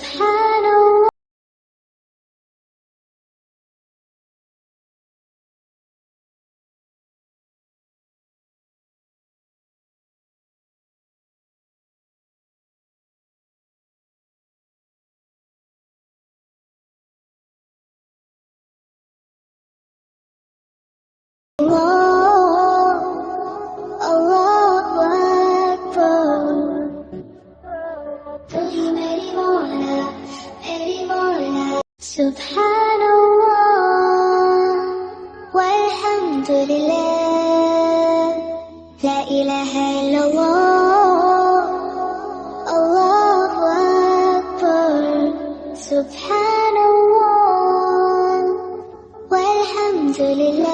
Subhanallah. Allahu Akbar. Tu hi meri Mola. Subhanallah walhamdulillah, la ilaha illallah, Allahu Akbar. Subhanallah walhamdulillah.